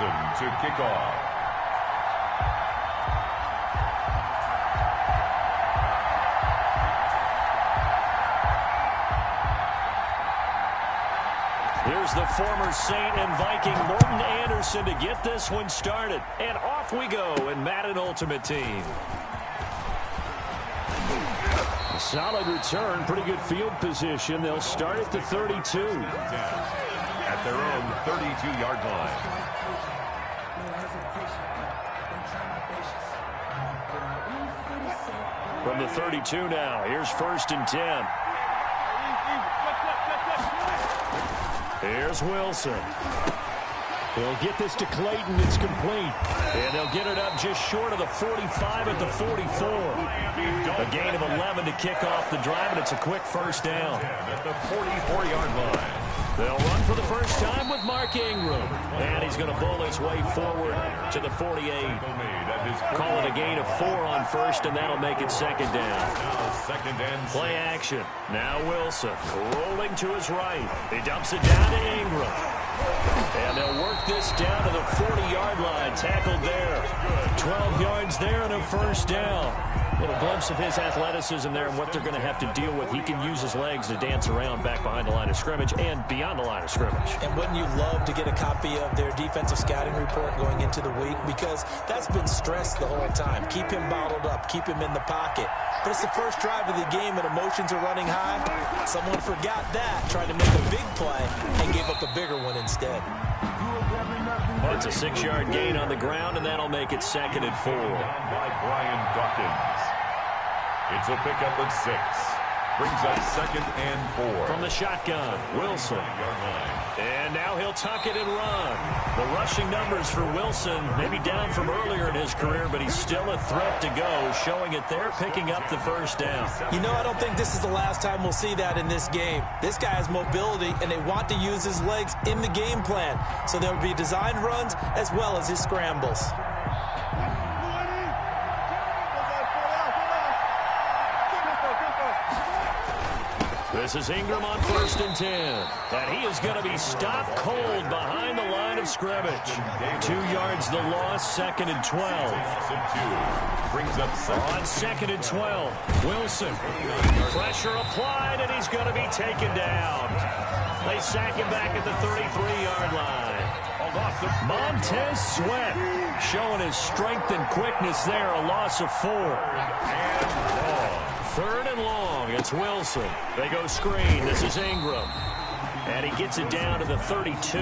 Wilson to kick off. Here's the former Saint and Viking Morton Anderson to get this one started. And off we go in Madden Ultimate Team. A solid return, pretty good field position. They'll start at the 32. At their own 32-yard line. From the 32 now, here's 1st and 10. Here's Wilson. They'll get this to Clayton. It's complete. And they'll get it up just short of the 45 at the 44. A gain of 11 to kick off the drive, and it's a quick first down. At the 44-yard line. They'll run for the first time with Mark Ingram. And he's going to bowl his way forward to the 48. Call it a gain of 4 on first, and that'll make it 2nd down. Second and Play action. Now Wilson rolling to his right. He dumps it down to Ingram. And they'll work this down to the 40-yard line. Tackled there. 12 yards there and a first down. Little glimpse of his athleticism there and what they're going to have to deal with. He can use his legs to dance around back behind the line of scrimmage and beyond the line of scrimmage. And wouldn't you love to get a copy of their defensive scouting report going into the week? Because that's been stressed the whole time. Keep him bottled up. Keep him in the pocket. But it's the first drive of the game and emotions are running high. Someone forgot that, tried to make a big play and gave up a bigger one instead. Well, it's a 6-yard gain on the ground, and that'll make it 2nd and 4. by Brian Dawkins. It's a pickup at 6. Brings up 2nd and 4. From the shotgun, Wilson. And now he'll tuck it and run. The rushing numbers for Wilson maybe down from earlier in his career, but he's still a threat to go, showing it there, picking up the first down. You know, I don't think this is the last time we'll see that in this game. This guy has mobility, and they want to use his legs in the game plan. So there will be designed runs as well as his scrambles. This is Ingram on 1st and 10. And he is going to be stopped cold behind the line of scrimmage. 2 yards the loss, 2nd and 12. Brings up on 2nd and 12. Wilson. Pressure applied, and he's going to be taken down. They sack him back at the 33-yard line. Montez Sweat showing his strength and quickness there. A loss of 4. And long. 3rd and long. It's Wilson. They go screen. This is Ingram. And he gets it down to the 32.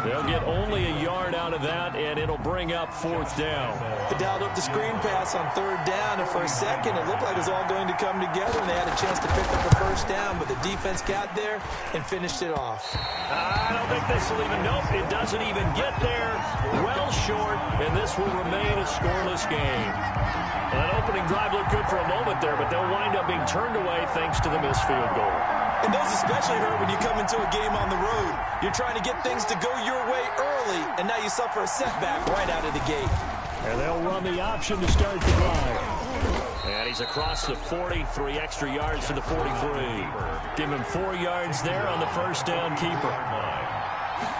They'll get only a yard out of that, and it'll bring up 4th down. They dialed up the screen pass on 3rd down, and for a second it looked like it was all going to come together, and they had a chance to pick up a first down, but the defense got there and finished it off. I don't think this will even, nope, it doesn't even get there. Well short, and this will remain a scoreless game. Well, that opening drive looked good for a moment there, but they'll wind up being turned away thanks to the missed field goal. And those especially hurt when you come into a game on the road. You're trying to get things to go your way early, and now you suffer a setback right out of the gate. And they'll run the option to start the drive. And he's across the 40, 3 extra yards to the 43. Give him 4 yards there on the first down keeper.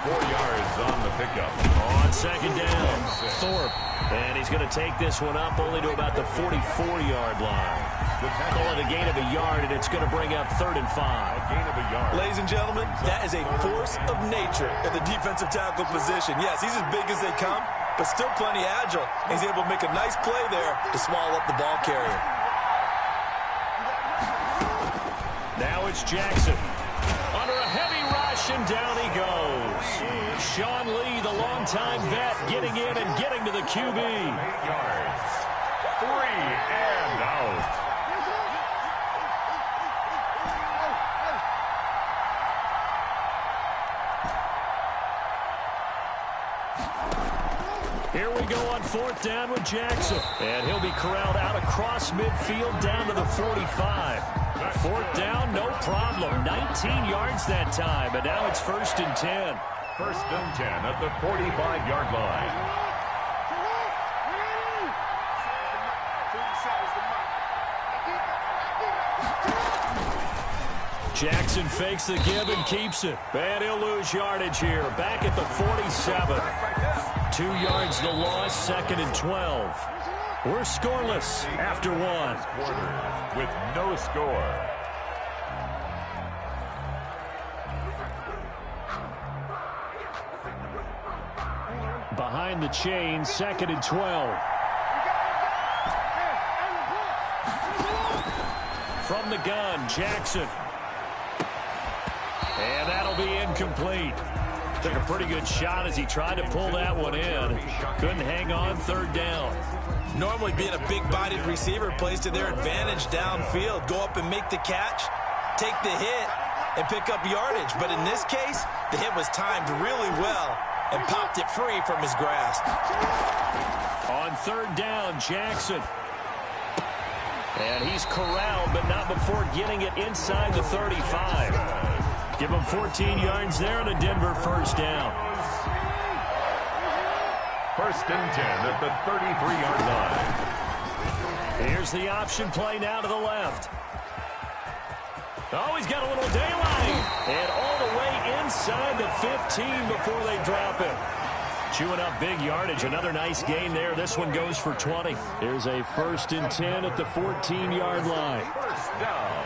4 yards on the pickup. On 2nd down, Thorpe. And he's going to take this one up only to about the 44-yard line. Call it a gain of a yard, and it's going to bring up 3rd and 5. A gain of a yard. Ladies and gentlemen, that is a force of nature at the defensive tackle position. Yes, he's as big as they come, but still plenty agile. He's able to make a nice play there to swallow up the ball carrier. Now it's Jackson. Under a heavy rush, and down he goes. Sean Lee, the longtime vet, getting in and getting to the QB. 8 yards. 3 and out. Here we go on 4th down with Jackson. And he'll be corralled out across midfield down to the 45. 4th down, no problem. 19 yards that time, but now it's 1st and 10. 1st and 10 at the 45-yard line. Jackson fakes the give and keeps it. And he'll lose yardage here. Back at the 47. 2 yards the loss, 2nd and 12. We're scoreless after 1. Quarter with no score. Behind the chain, 2nd and 12. From the gun, Jackson. And that'll be incomplete. Took a pretty good shot as he tried to pull that one in. Couldn't hang on, 3rd down. Normally being a big-bodied receiver plays to their advantage downfield. Go up and make the catch, take the hit, and pick up yardage. But in this case, the hit was timed really well and popped it free from his grasp. On 3rd down, Jackson. And he's corralled, but not before getting it inside the 35. Give him 14 yards there and a Denver 1st down. 1st and 10 at the 33-yard line. Here's the option play now to the left. Oh, he's got a little daylight. And all the way inside the 15 before they drop him. Chewing up big yardage. Another nice gain there. This one goes for 20. Here's a 1st and 10 at the 14-yard line. 1st down.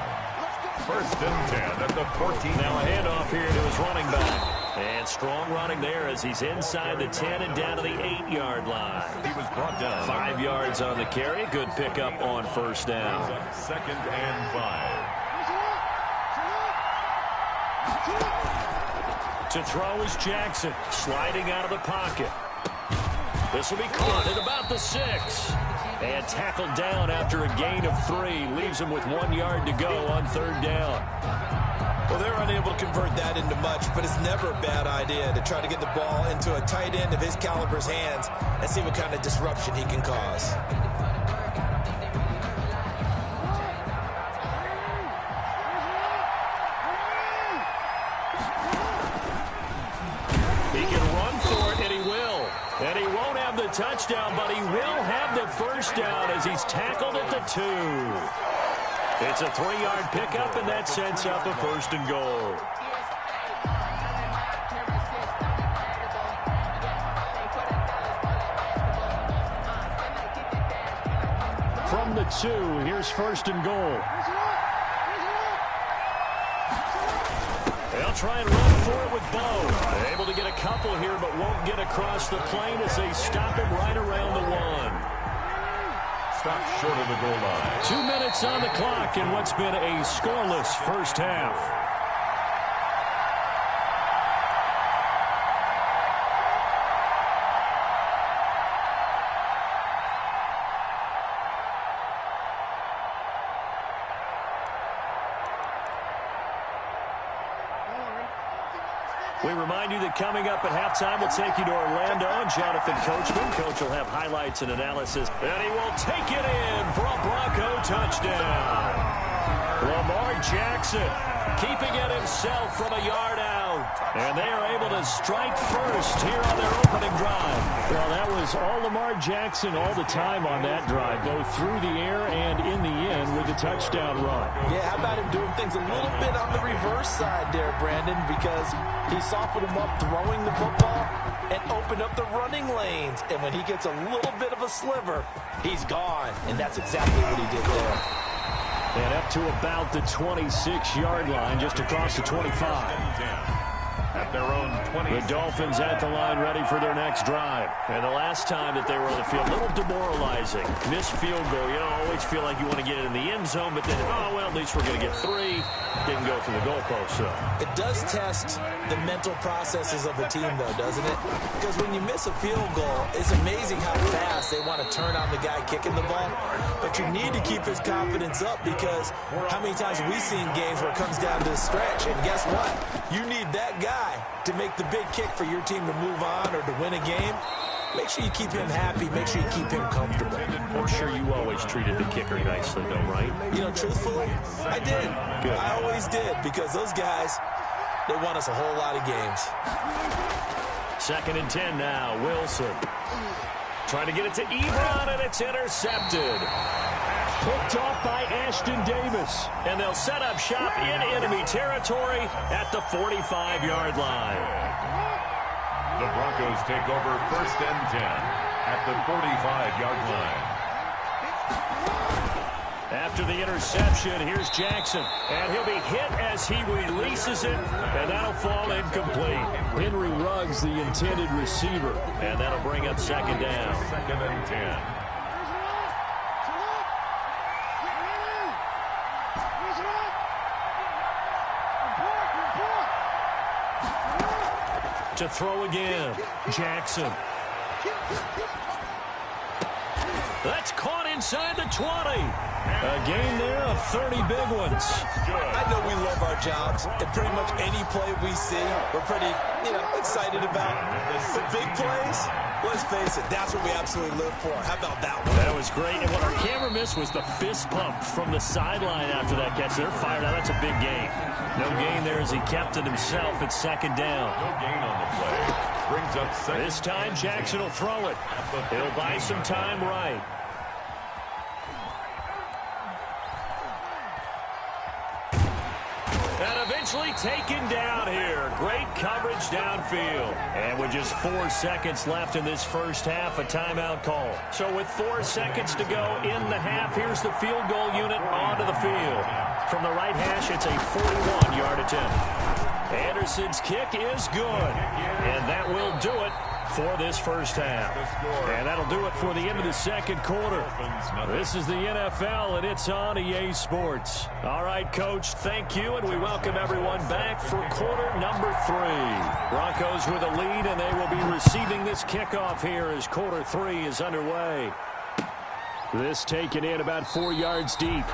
1st and 10 at the 14. Now a handoff here to his running back. And strong running there as he's inside the 10 and down to the 8-yard line. He was brought down. 5 yards on the carry. Good pickup on 1st down. 2nd and 5. To throw is Jackson, sliding out of the pocket. This will be caught at about the 6. And tackled down after a gain of 3. Leaves him with 1 yard to go on 3rd down. Well, they're unable to convert that into much, but it's never a bad idea to try to get the ball into a tight end of his caliber's hands and see what kind of disruption he can cause. He can run for it, and he will. And he won't have the touchdown, but he will have the 1st down as he's tackled at the 2. It's a 3-yard pickup, and that sets up a 1st and goal. From the 2, here's 1st and goal. They'll try and run for it with Bo. Able to get a couple here, but won't get across the plane as they stop him right around the 1. Stopped short of the goal line. 2 minutes on the clock in what's been a scoreless 1st half. We remind you that coming up at halftime, we'll take you to Orlando. Jonathan Coachman. Coach will have highlights and analysis. And he will take it in for a Bronco touchdown. Lamar Jackson keeping it himself from a yard out. And they are able to strike first here on their opening drive. Well, that was all Lamar Jackson all the time on that drive, both through the air and in the end with the touchdown run. Yeah, how about him doing things a little bit on the reverse side there, Brandon, because he softened him up throwing the football and opened up the running lanes. And when he gets a little bit of a sliver, he's gone. And that's exactly what he did there. And up to about the 26-yard line, just across the 25. At their own 20. The Dolphins at the line ready for their next drive. And the last time that they were on the field, a little demoralizing. Missed field goal. You know, always feel like you want to get it in the end zone, but then, oh, well, at least we're going to get 3. Didn't go for the goalpost, so. It does test the mental processes of the team, though, doesn't it? Because when you miss a field goal, it's amazing how fast they want to turn on the guy kicking the ball. But you need to keep his confidence up because how many times have we seen games where it comes down to the stretch? And guess what? You need that guy to make the big kick for your team to move on or to win a game. Make sure you keep him happy. Make sure you keep him comfortable. I'm sure you always treated the kicker nicely, though, right? You know, truthfully, I did. Good. I always did because those guys, they won us a whole lot of games. 2nd and 10 now. Wilson trying to get it to Ebron, and it's intercepted. Picked off by Ashton Davis. And they'll set up shop in enemy territory at the 45-yard line. The Broncos take over 1st and 10 at the 45-yard line. After the interception, here's Jackson. And he'll be hit as he releases it, and that'll fall incomplete. Henry Ruggs, the intended receiver. And that'll bring up 2nd down. 2nd and 10. To throw again, Jackson. That's caught inside the 20. A gain there of 30 big ones. I know we love our jobs, and pretty much any play we see, we're pretty, excited about. The big plays, let's face it, that's what we absolutely live for. How about that one? That was great, and what our camera missed was the fist pump from the sideline after that catch. They're fired out. That's a big gain. No gain there as he kept it himself at 2nd down. No gain on the play. Brings up 2nd. This time, Jackson will throw it. He'll buy some time right. And eventually taken down here. Great coverage downfield. And with just 4 seconds left in this first half, a timeout call. So with 4 seconds to go in the half, here's the field goal unit onto the field. From the right hash, it's a 41-yard attempt. Anderson's kick is good. And that will do it for this first half. And that'll do it for the end of the 2nd quarter. This is the NFL, and it's on EA Sports. All right, Coach, thank you, and we welcome everyone back for quarter number 3. Broncos with a lead, and they will be receiving this kickoff here as quarter 3 is underway. This taken in about 4 yards deep.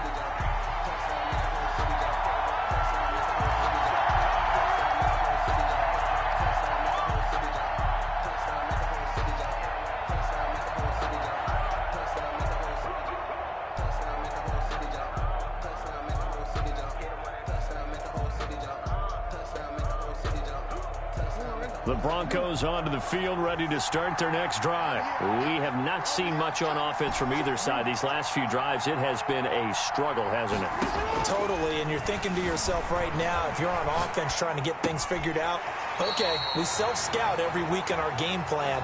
The Broncos onto the field, ready to start their next drive. We have not seen much on offense from either side. These last few drives, it has been a struggle, hasn't it? Totally, and you're thinking to yourself right now, if you're on offense trying to get things figured out, okay, we self-scout every week in our game plan.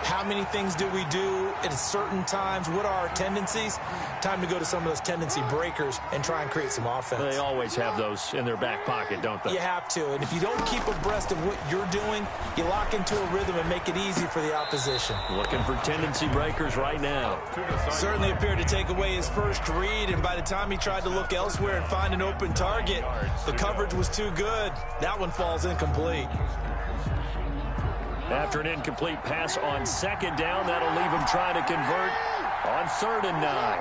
How many things do we do at certain times? What are our tendencies? Time to go to some of those tendency breakers and try and create some offense. They always have those in their back pocket, don't they? You have to. And if you don't keep abreast of what you're doing, you lock into a rhythm and make it easy for the opposition. Looking for tendency breakers right now. Certainly appeared to take away his first read, and by the time he tried to look elsewhere and find an open target, the coverage was too good. That one falls incomplete. After an incomplete pass on 2nd down, that'll leave him trying to convert on 3rd and 9.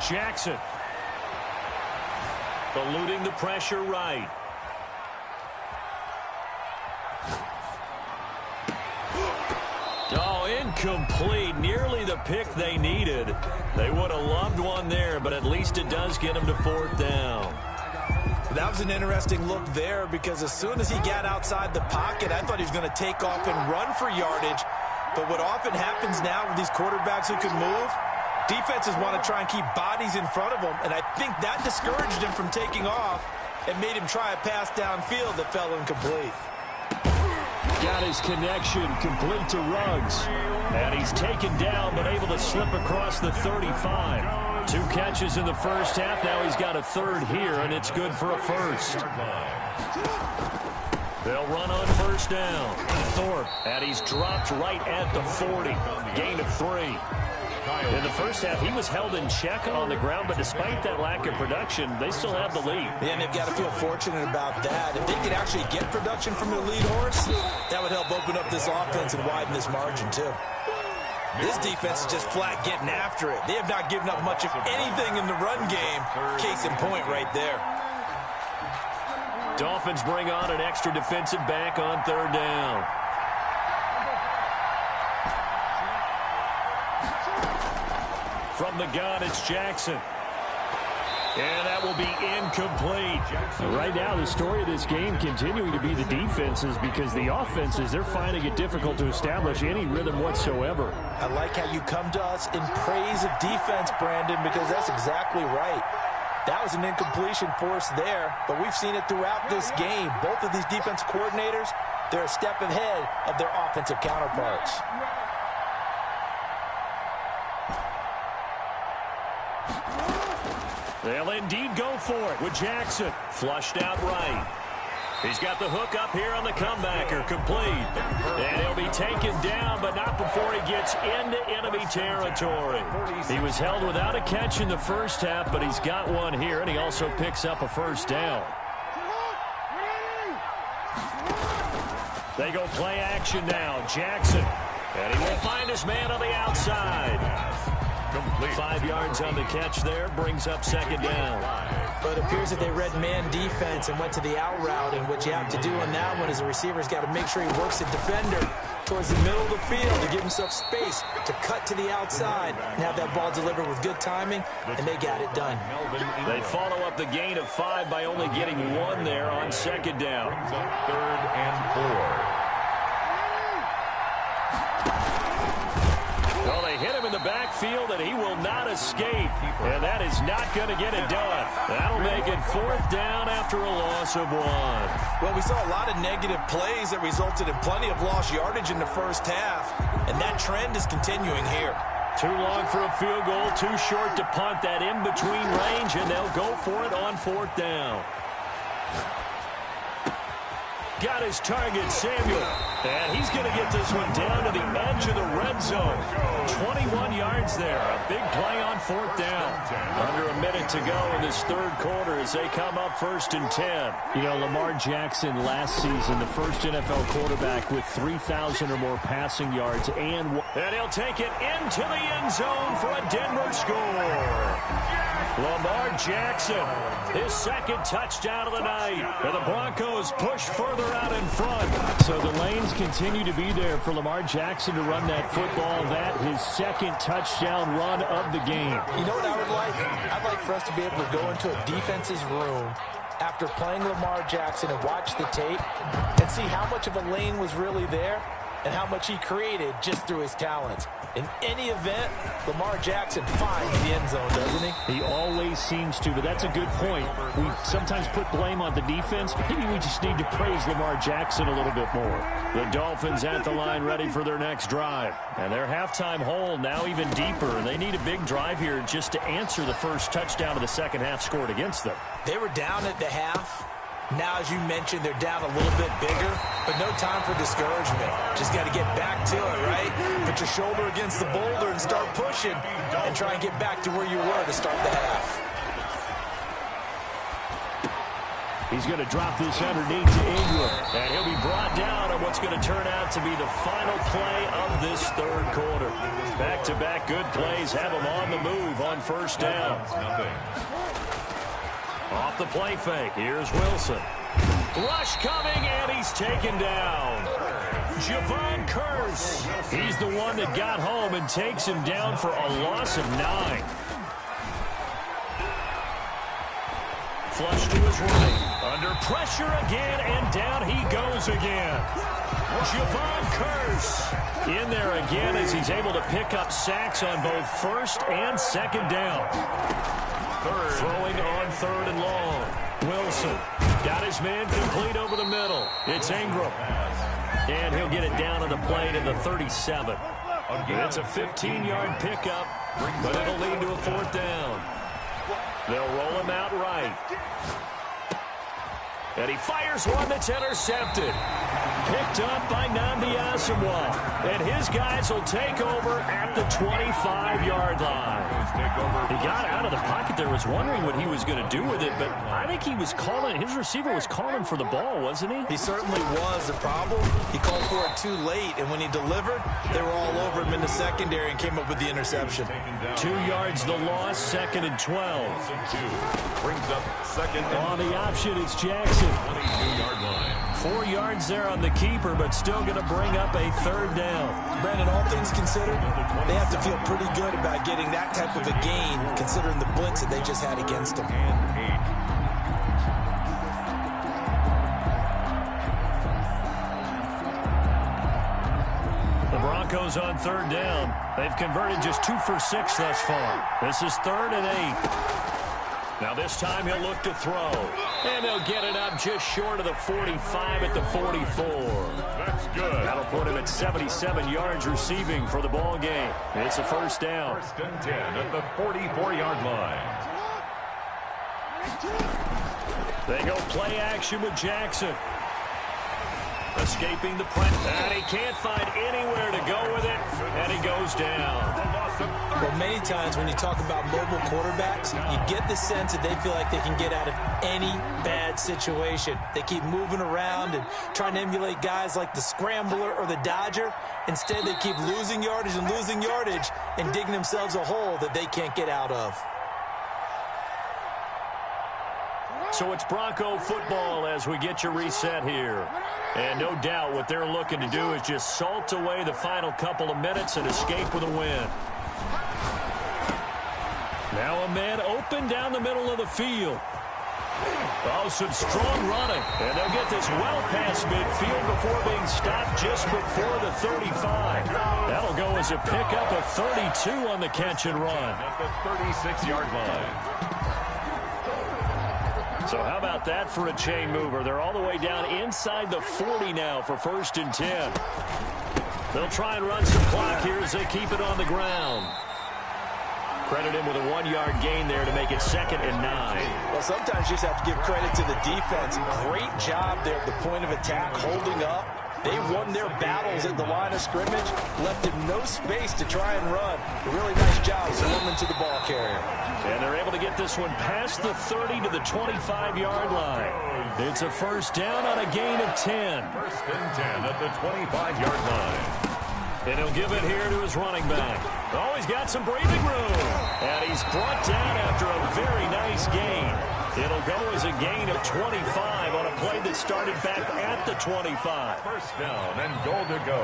Jackson. Eluding the pressure right. Oh, incomplete. Nearly the pick they needed. They would have loved one there, but at least it does get them to 4th down. That was an interesting look there because as soon as he got outside the pocket, I thought he was going to take off and run for yardage. But what often happens now with these quarterbacks who can move, defenses want to try and keep bodies in front of them, and I think that discouraged him from taking off and made him try a pass downfield that fell incomplete. Got his connection complete to Ruggs. And he's taken down but able to slip across the 35. 2 catches in the first half. Now he's got a 3rd here, and it's good for a 1st. They'll run on 1st down. Thorpe, and he's dropped right at the 40. Gain of 3. In the first half, he was held in check on the ground, but despite that lack of production, they still have the lead. Yeah, and they've got to feel fortunate about that. If they could actually get production from their lead horse, that would help open up this offense and widen this margin, too. This defense is just flat getting after it. They have not given up much of anything in the run game. Case in point right there. Dolphins bring on an extra defensive back on 3rd down. From the gun, it's Jackson. And that will be incomplete. Right now, the story of this game continuing to be the defenses, because the offenses, they're finding it difficult to establish any rhythm whatsoever. I like how you come to us in praise of defense, Brandon, because that's exactly right. That was an incompletion forced there, but we've seen it throughout this game. Both of these defense coordinators, they're a step ahead of their offensive counterparts. They'll indeed go for it with Jackson. Flushed out right. He's got the hook up here on the comebacker, complete. And he'll be taken down, but not before he gets into enemy territory. He was held without a catch in the first half, but he's got one here, and he also picks up a first down. They go play action now. Jackson. And he will find his man on the outside. Complete. 5 yards on the catch there, brings up second down. But it appears that they read man defense and went to the out route, and what you have to do on that one is the receiver's got to make sure he works the defender towards the middle of the field to give himself space to cut to the outside and have that ball delivered with good timing, and they got it done. They follow up the gain of 5 by only getting 1 there on second down. Third and 4. Well, they hit him in the backfield, and he will not escape. And that is not going to get it done. That'll make it 4th down after a loss of 1. Well, we saw a lot of negative plays that resulted in plenty of lost yardage in the first half, and that trend is continuing here. Too long for a field goal, too short to punt. That in-between range, and they'll go for it on 4th down. Got his target, Samuel. And he's going to get this one down to the edge of the red zone. 21 yards there. A big play on 4th down. Under a minute to go in this third quarter as they come up 1st and 10. You know, Lamar Jackson last season, the first NFL quarterback with 3,000 or more passing yards. And he'll take it into the end zone for a Denver score. Lamar Jackson, his second touchdown of the night. And the Broncos push further out in front. So the lanes continue to be there for Lamar Jackson to run that football. That his second touchdown run of the game. You know what I would like? I'd like for us to be able to go into a defense's room after playing Lamar Jackson and watch the tape and see how much of a lane was really there and how much he created just through his talents. In any event, Lamar Jackson finds the end zone, doesn't he? He always seems to, but that's a good point. We sometimes put blame on the defense. Maybe we just need to praise Lamar Jackson a little bit more. The Dolphins at the line ready for their next drive. And their halftime hole now even deeper. And they need a big drive here just to answer the first touchdown of the second half scored against them. They were down at the half. Now, as you mentioned, they're down a little bit bigger, but no time for discouragement. Just got to get back to it, right? Put your shoulder against the boulder and start pushing and try and get back to where you were to start the half. He's going to drop this underneath to Ingram, and he'll be brought down on what's going to turn out to be the final play of this third quarter. Back-to-back good plays have him on the move on 1st down. Off the play fake, here's Wilson. Rush coming, and he's taken down. Javon Curse. He's the one that got home and takes him down for a loss of 9. Flush to his right. Under pressure again, and down he goes again. Javon Curse in there again as he's able to pick up sacks on both 1st and 2nd down. Throwing on 3rd and long. Wilson got his man complete over the middle. It's Ingram. And he'll get it down on the play to the 37. It's a 15-yard pickup, but it'll lead to a 4th down. They'll roll him out right. And he fires one that's intercepted. Picked up by Nnamdi Asomugha. And his guys will take over at the 25-yard line. He got out of the pocket there, was wondering what he was going to do with it, but I think he was calling, his receiver was calling for the ball, wasn't he? He certainly was. The problem, he called for it too late, and when he delivered, they were all over him in the secondary and came up with the interception. 2 yards the loss, 2nd and 12. Brings up second on the option, it's Jackson. 22-yard line. 4 yards there on the keeper, but still going to bring up a 3rd down. Brandon, all things considered, they have to feel pretty good about getting that type of of a gain considering the blitz that they just had against them. The Broncos on third down. They've converted just 2 for 6 thus far. This is 3rd and 8. Now this time he'll look to throw. And they'll get it up just short of the 45 at the 44. That's good. That'll put him at 77 yards receiving for the ball game. It's a first down. 1st and 10 at the 44-yard line. They go play action with Jackson. Escaping the press. And he can't find anywhere to go with it. And he goes down. Well, many times when you talk about mobile quarterbacks, you get the sense that they feel like they can get out of any bad situation. They keep moving around and trying to emulate guys like the Scrambler or the Dodger. Instead, they keep losing yardage and digging themselves a hole that they can't get out of. So it's Bronco football as we get you reset here. And no doubt what they're looking to do is just salt away the final couple of minutes and escape with a win. Now a man open down the middle of the field. Oh, some strong running. And they'll get this well past midfield before being stopped just before the 35. That'll go as a pickup of 32 on the catch and run. At the 36-yard line. So how about that for a chain mover? They're all the way down inside the 40 now for 1st and 10. They'll try and run some clock here as they keep it on the ground. Credit him with a 1-yard gain there to make it 2nd and 9. Well, sometimes you just have to give credit to the defense. Great job there at the point of attack, holding up. They won their battles at the line of scrimmage, left him no space to try and run. A really nice job swarming to the ball carrier. And they're able to get this one past the 30 to the 25-yard line. It's a first down on a gain of 10. 1st and 10 at the 25-yard line. And he'll give it here to his running back. Oh, he's got some breathing room. And he's brought down after a very nice gain. It'll go as a gain of 25 on a play that started back at the 25. First down and goal to go.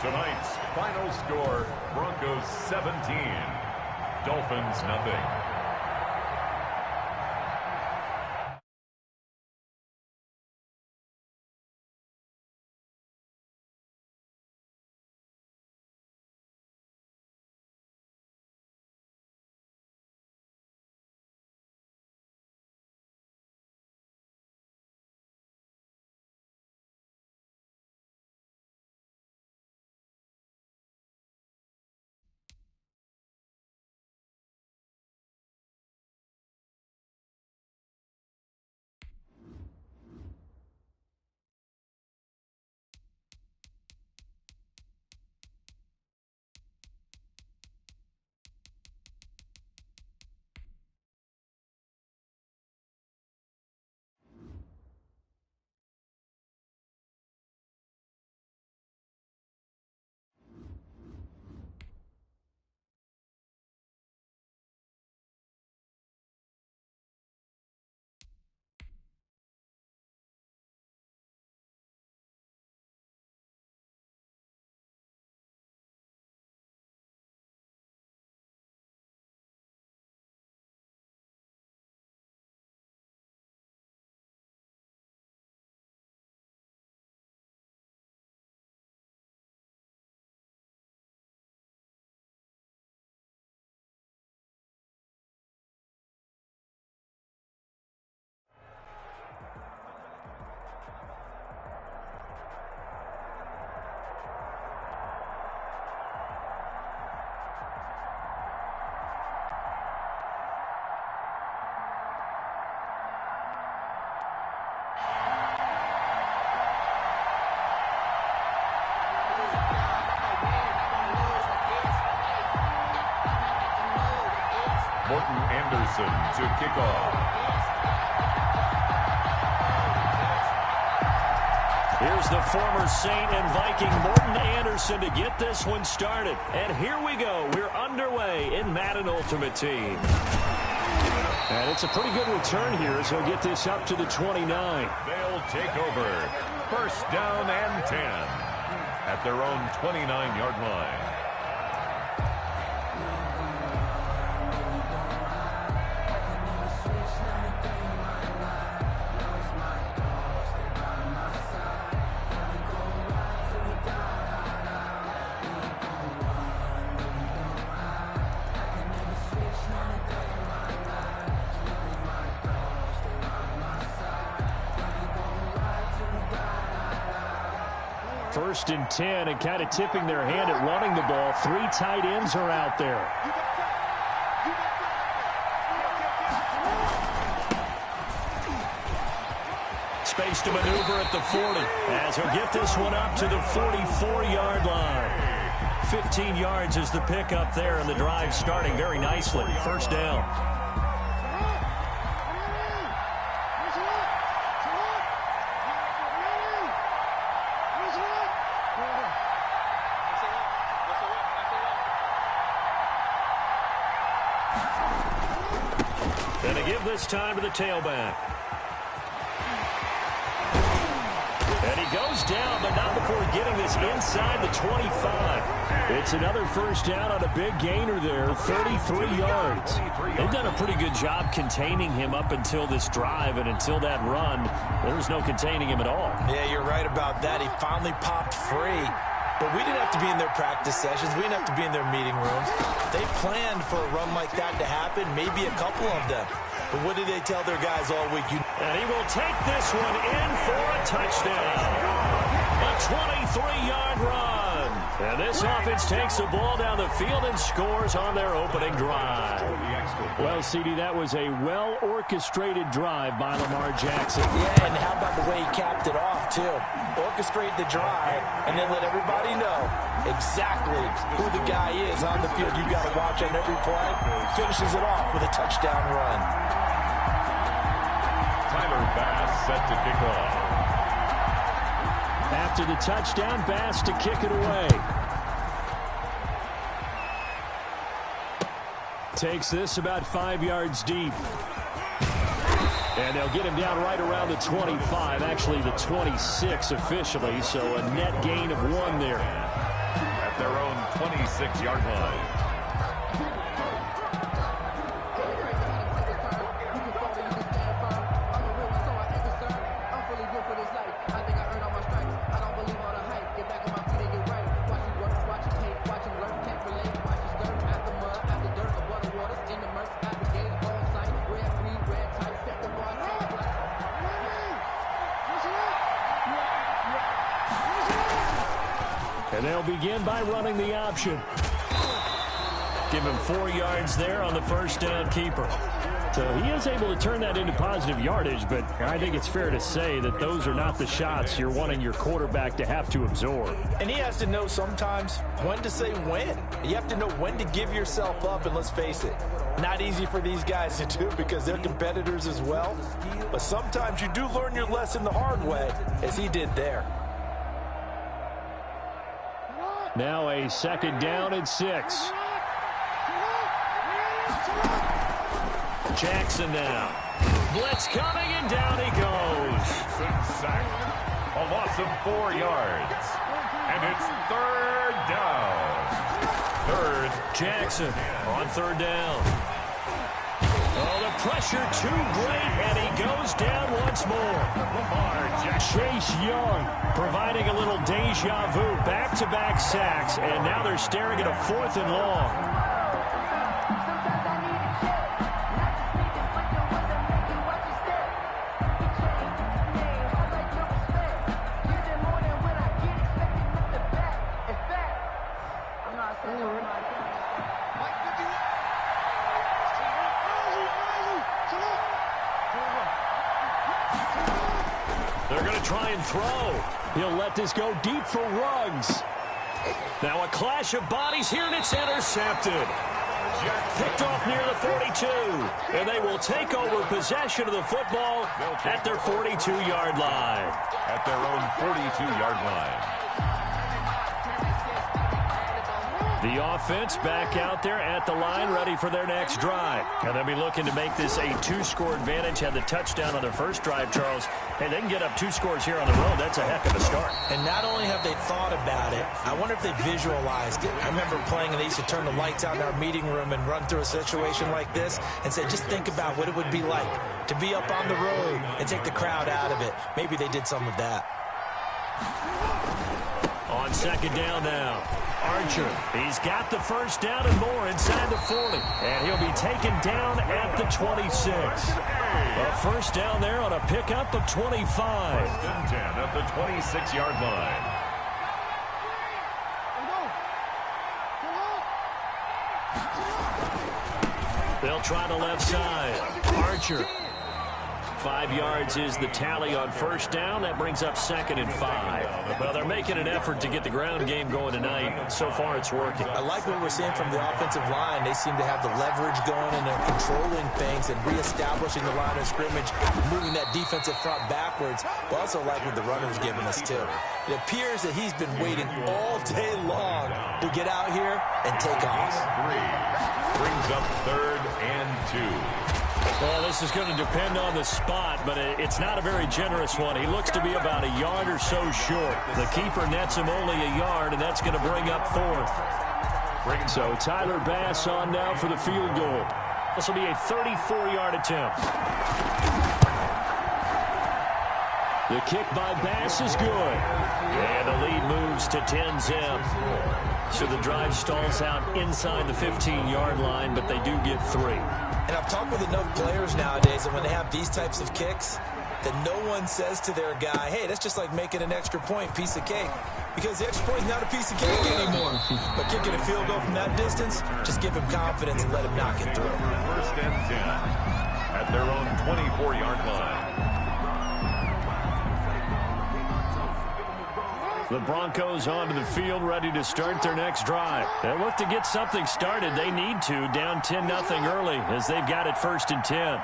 Tonight's final score, Broncos 17, Dolphins nothing. Morton Anderson to kick off. Here's the former Saint and Viking Morton Anderson to get this one started. And here we go. We're underway in Madden Ultimate Team. And it's a pretty good return here as he'll get this up to the 29. They'll take over. First down and 10 at their own 29-yard line. First and 10, and kind of tipping their hand at running the ball. 3 tight ends are out there. Space to maneuver at the 40 as he'll get this one up to the 44-yard line. 15 yards is the pickup there, and the drive starting very nicely. First down. And to give this time to the tailback. And he goes down, but not before getting this inside the 25. It's another first down on a big gainer there, 33 yards. They've done a pretty good job containing him up until this drive, and until that run, there was no containing him at all. Yeah, you're right about that. He finally popped free. But we didn't have to be in their practice sessions. We didn't have to be in their meeting rooms. They planned for a run like that to happen, maybe a couple of them. But what did they tell their guys all week? And he will take this one in for a touchdown. A 23-yard run. And this offense takes the ball down the field and scores on their opening drive. Well, CD, that was a well-orchestrated drive by Lamar Jackson. Yeah, and how about the way he capped it off, too? Orchestrate the drive and then let everybody know exactly who the guy is on the field. You got to watch on every play. Finishes it off with a touchdown run. Tyler Bass set to kick off. After the touchdown, Bass to kick it away. Takes this about 5 yards deep. And they'll get him down right around the 25, actually the 26 officially, so a net gain of 1 there. At their own 26-yard line. And they'll begin by running the option. Give him 4 yards there on the first down keeper. So he is able to turn that into positive yardage, but I think it's fair to say that those are not the shots you're wanting your quarterback to have to absorb. And he has to know sometimes when to say when. You have to know when to give yourself up, and let's face it, not easy for these guys to do because they're competitors as well. But sometimes you do learn your lesson the hard way, as he did there. Now a second down and 6. Jackson now. Blitz coming, and down he goes. Sacked. A loss of 4 yards. And it's third down. Jackson on third down. Oh, the pressure too great, and he goes down once more. Chase Young Providing a little deja vu, back-to-back sacks, and now they're staring at a 4th and long. They're going to try and throw. He'll let this go deep for Ruggs. Now a clash of bodies here, and it's intercepted. Picked off near the 42. And they will take over possession of the football at their 42-yard line. At their own 42-yard line. The offense back out there at the line, ready for their next drive. And they'll be looking to make this a two-score advantage. Had the touchdown on their first drive, Charles. Hey, they can get up 2 scores here on the road. That's a heck of a start. And not only have they thought about it, I wonder if they visualized it. I remember playing, and they used to turn the lights out in our meeting room and run through a situation like this and say, just think about what it would be like to be up on the road and take the crowd out of it. Maybe they did some of that. On second down now, Archer. He's got the first down and more inside the 40. And he'll be taken down at the 26. A first down there on a pickup of 25. 1st and 10 at the 26-yard line. They'll try the left side. Archer. 5 yards is the tally on first down. That brings up 2nd and 5. Well, they're making an effort to get the ground game going tonight. So far, it's working. I like what we're seeing from the offensive line. They seem to have the leverage going, and they're controlling things and reestablishing the line of scrimmage, moving that defensive front backwards. But also like what the runner's giving us, too. It appears that he's been waiting all day long to get out here and take off. 3 brings up 3rd and 2. Well, this is going to depend on the spot, but it's not a very generous one. He looks to be about a yard or so short. The keeper nets him only a yard, and that's going to bring up 4th. So Tyler Bass on now for the field goal. This will be a 34-yard attempt. The kick by Bass is good. And the lead moves to 10-zip. So the drive stalls out inside the 15-yard line, but they do get 3. And I've talked with enough players nowadays that when they have these types of kicks, that no one says to their guy, hey, that's just like making an extra point, piece of cake. Because the extra point is not a piece of cake anymore. But kicking a field goal from that distance, just give him confidence and let him knock it through. 1st and 10 at their own 24-yard line. The Broncos onto the field, ready to start their next drive. They look to get something started. They need to, down 10-0 early, as they've got it 1st and 10.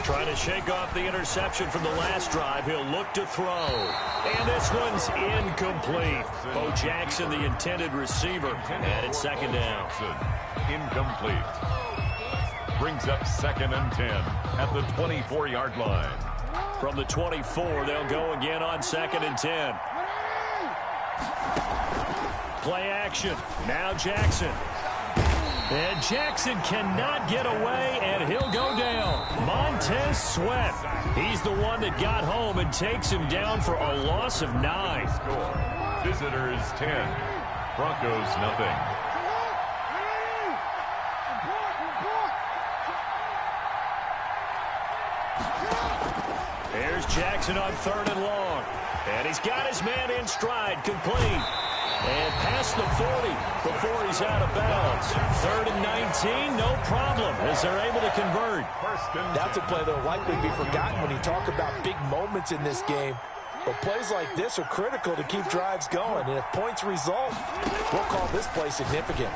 Trying to shake off the interception from the last drive. He'll look to throw. And this one's incomplete. Bo Jackson, the intended receiver, and it's 2nd down. Incomplete. Brings up 2nd and 10 at the 24-yard line. From the 24, they'll go again on 2nd and 10. Play action. Now Jackson. And Jackson cannot get away, and he'll go down. Montez Sweat. He's the one that got home and takes him down for a loss of 9. Visitors 10. Broncos nothing. Here's Jackson on 3rd and long. And he's got his man in stride, complete. And past the 40 before he's out of bounds. 3rd and 19, no problem, as they're able to convert. That's a play that will likely be forgotten when you talk about big moments in this game. But plays like this are critical to keep drives going. And if points result, we'll call this play significant.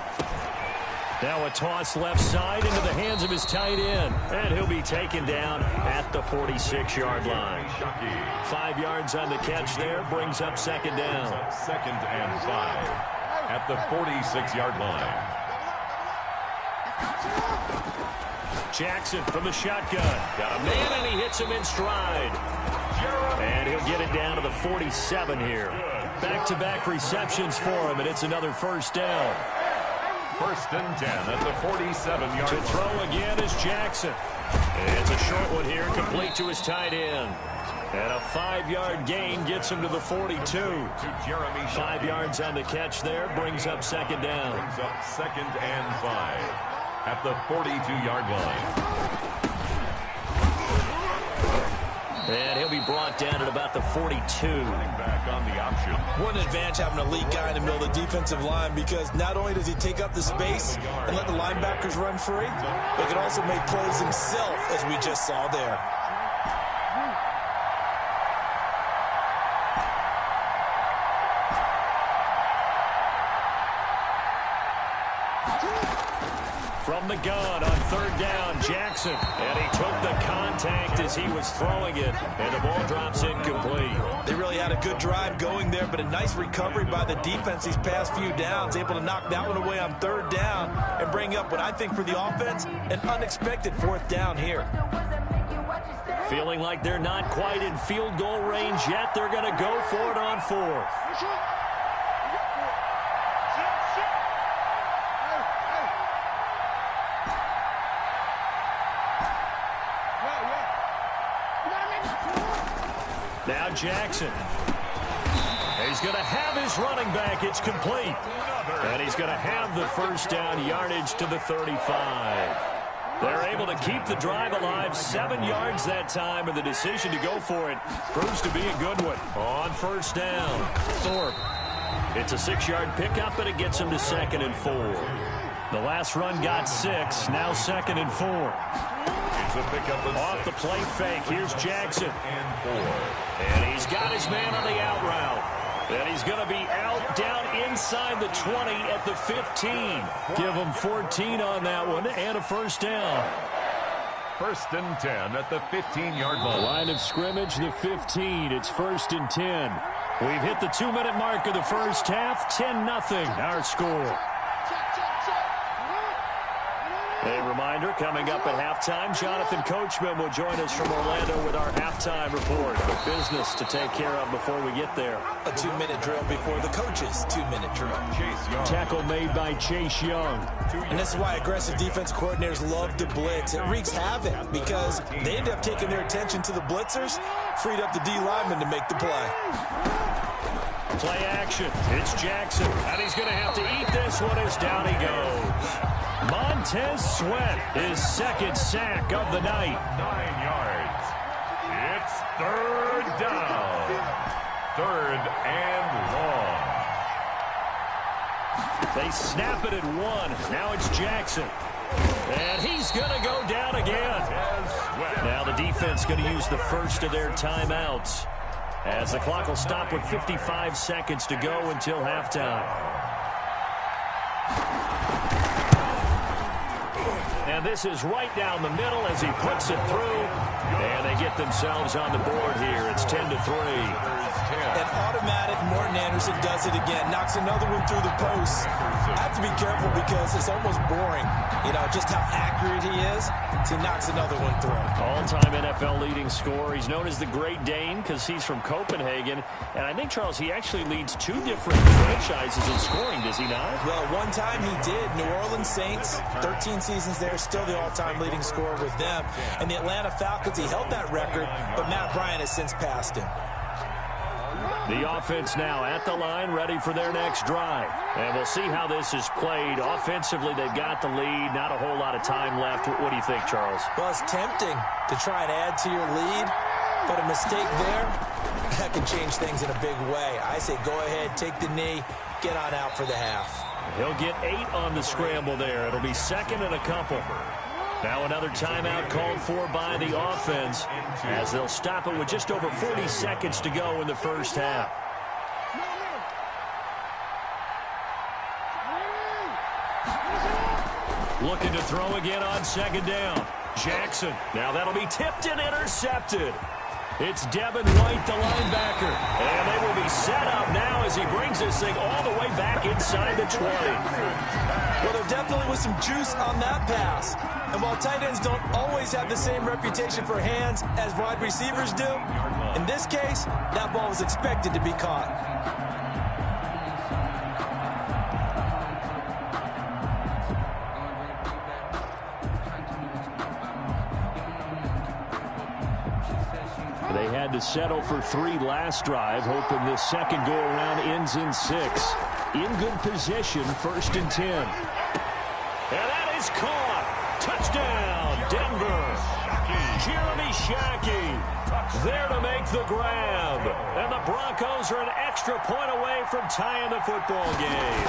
Now a toss left side into the hands of his tight end. And he'll be taken down at the 46-yard line. 5 yards on the catch there, brings up 2nd down. 2nd and 5 at the 46-yard line. Jackson from the shotgun. Got a man, and he hits him in stride. And he'll get it down to the 47 here. Back-to-back receptions for him, and it's another 1st down. 1st and 10 at the 47-yard To line. throw again is Jackson. It's a short one here, complete to his tight end. And a 5-yard gain gets him to the 42. To Jeremy 5 yards on the catch there, brings up 2nd down. Brings up 2nd and 5 at the 42-yard line. And he'll be brought down at about the 42. Back on the option. What an advantage having a elite guy in the middle of the defensive line, because not only does he take up the space and let the linebackers run free, but he can also make plays himself, as we just saw there. from the gun on third down, Jackson. And he took the contact as he was throwing it, and the ball drops incomplete. They really had a good drive going there, but a nice recovery by the defense these past few downs, able to knock that one away on third down and bring up what I think for the offense, an unexpected fourth down here. Feeling like they're not quite in field goal range yet, they're going to go for it on fourth. Now Jackson. He's going to have his running back. It's complete. And he's going to have the first down yardage to the 35. They're able to keep the drive alive, 7 yards that time, and the decision to go for it proves to be a good one. On first down, Thorpe. It's a 6-yard pickup, but it gets him to 2nd and 4. The last run got 6, now 2nd and 4. Off the play fake, here's Jackson. And he's got his man on the out route. And he's going to be out down inside the 20 at the 15. Give him 14 on that one and a first down. 1st and 10 at the 15-yard line. Line of scrimmage, the 15. It's 1st and 10. We've hit the 2-minute mark of the first half. 10-0 our score. A reminder, coming up at halftime, Jonathan Coachman will join us from Orlando with our halftime report. But business to take care of before we get there. A 2-minute drill before the coach's 2-minute drill. Tackle made by Chase Young. And this is why aggressive defense coordinators love to blitz. It wreaks havoc because they end up taking their attention to the blitzers, freed up the D lineman to make the play. Play action. It's Jackson. And he's going to have to eat this one as down he goes. Montez Sweat, his 2nd sack of the night. 9 yards. It's 3rd down. 3rd and long. They snap it at 1. Now it's Jackson. And he's going to go down again. Now the defense going to use the first of their timeouts, as the clock will stop with 55 seconds to go until halftime. And this is right down the middle as he puts it through. And they get themselves on the board here. It's 10-3. And automatic, Morton Anderson does it again. Knocks another one through the post. I have to be careful because it's almost boring, you know, just how accurate he is. So he knocks another one through. All-time NFL leading scorer. He's known as the Great Dane because he's from Copenhagen. And I think, Charles, he actually leads 2 different franchises in scoring, does he not? Well, one time he did. New Orleans Saints, 13 seasons there, still the all-time leading scorer with them. And the Atlanta Falcons, he held that record, but Matt Bryant has since passed him. The offense now at the line, ready for their next drive. And we'll see how this is played. Offensively, they've got the lead. Not a whole lot of time left. What do you think, Charles? Well, it's tempting to try and add to your lead, but a mistake there, that can change things in a big way. I say go ahead, take the knee, get on out for the half. He'll get 8 on the scramble there. It'll be 2nd and a couple. Now another timeout called for by the offense as they'll stop it with just over 40 seconds to go in the first half. Looking to throw again on 2nd down. Jackson. Now that'll be tipped and intercepted. It's Devin White, the linebacker. And they will be set up now as he brings this thing all the way back inside the 20. Well, there definitely was some juice on that pass. And while tight ends don't always have the same reputation for hands as wide receivers do, in this case, that ball was expected to be caught. They had to settle for 3 last drive, hoping this second go-around ends in 6. In good position, 1st and 10. And that is caught. Touchdown, Denver. Jeremy Shockey there to make the grab. And the Broncos are an extra point away from tying the football game.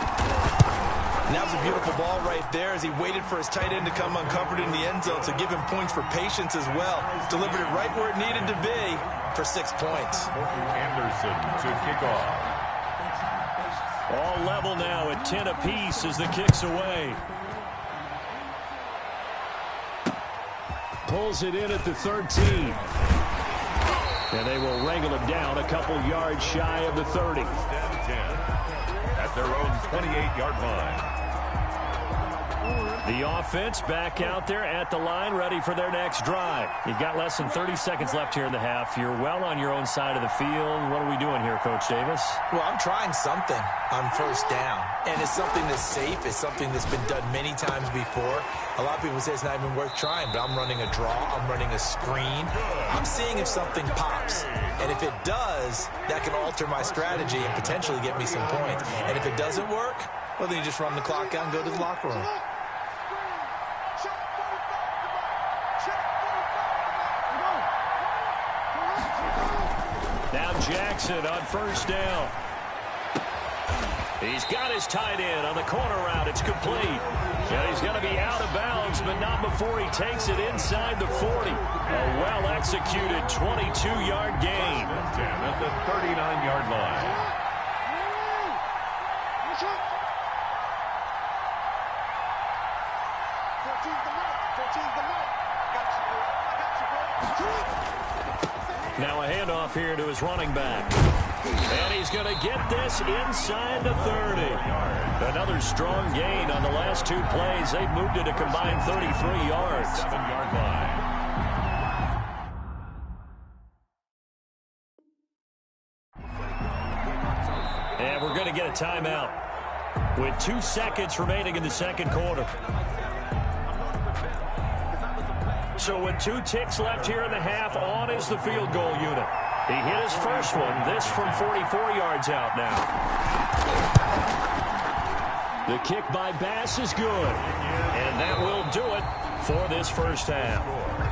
And that was a beautiful ball right there as he waited for his tight end to come uncovered in the end zone, so give him points for patience as well. Delivered it right where it needed to be for 6 points. Anderson to kick off. All level now at 10 apiece as the kick's away. pulls it in at the 13. And they will wrangle him down a couple yards shy of the 30. 10-10 at their own 28-yard line. The offense back out there at the line, ready for their next drive. You've got less than 30 seconds left here in the half. You're well on your own side of the field. What are we doing here, Coach Davis? Well, I'm trying something on first down, and it's something that's safe. It's something that's been done many times before. A lot of people say it's not even worth trying, but I'm running a draw. I'm running a screen. I'm seeing if something pops, and if it does, that can alter my strategy and potentially get me some points. And if it doesn't work, well, then you just run the clock out and go to the locker room. Now Jackson on first down. He's got his tight end on the corner route. It's complete. And he's going to be out of bounds, but not before he takes it inside the 40. A well-executed 22-yard gain. 10 at the 39-yard line. Now a handoff here to his running back. And he's going to get this inside the 30. Another strong gain on the last two plays. They've moved it a combined 33 yards. 7-yard line. And we're going to get a timeout with 2 seconds remaining in the second quarter. So with 2 ticks left here in the half, on is the field goal unit. He hit his first one. This from 44 yards out now. The kick by Bass is good. And that will do it for this first half.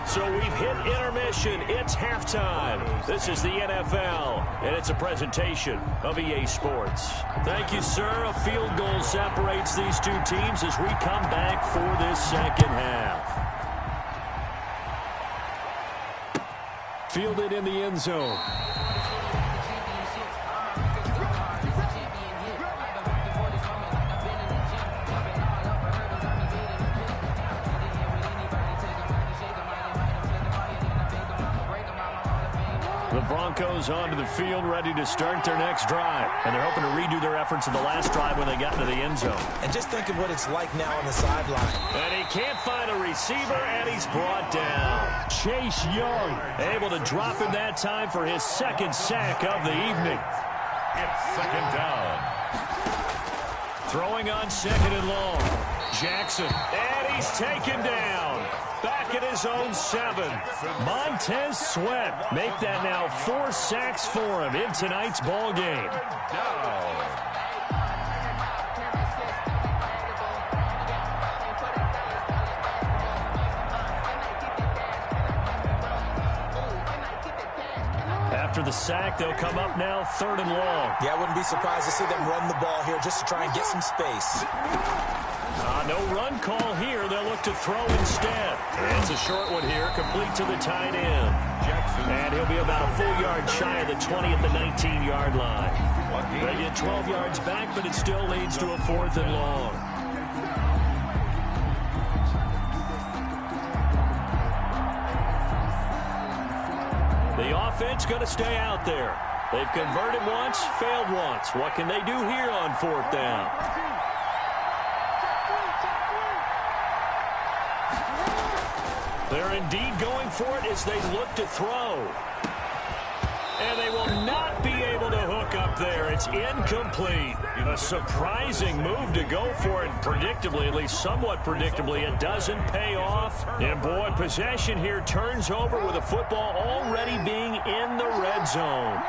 So we've hit intermission. It's halftime. This is the NFL, and it's a presentation of EA Sports. Thank you, sir. A field goal separates these two teams as we come back for this second half. Fielded in the end zone. The Broncos onto the field, ready to start their next drive. And they're hoping to redo their efforts in the last drive when they got into the end zone. And just think of what it's like now on the sideline. And he can't find a receiver, and he's brought down. Chase Young able to drop him that time for his second sack of the evening. It's second down. Throwing on second and long. Jackson, and he's taken down. Back at his own 7. Montez Sweat make that now 4 sacks for him in tonight's ball game. After the sack, they'll come up now 3rd and long. Yeah, I wouldn't be surprised to see them run the ball here just to try and get some space. No run call here. They'll look to throw instead. It's a short one here, complete to the tight end. Jackson. And he'll be about a full yard shy of the 20 at the 19-yard line. They get 12 yards back, but it still leads to a 4th and long. The offense going to stay out there. They've converted once, failed once. What can they do here on 4th down? They're indeed going for it as they look to throw. And they will not be able to hook up there. It's incomplete. A surprising move to go for it. Predictably, at least somewhat predictably, it doesn't pay off. And boy, possession here turns over with the football already being in the red zone.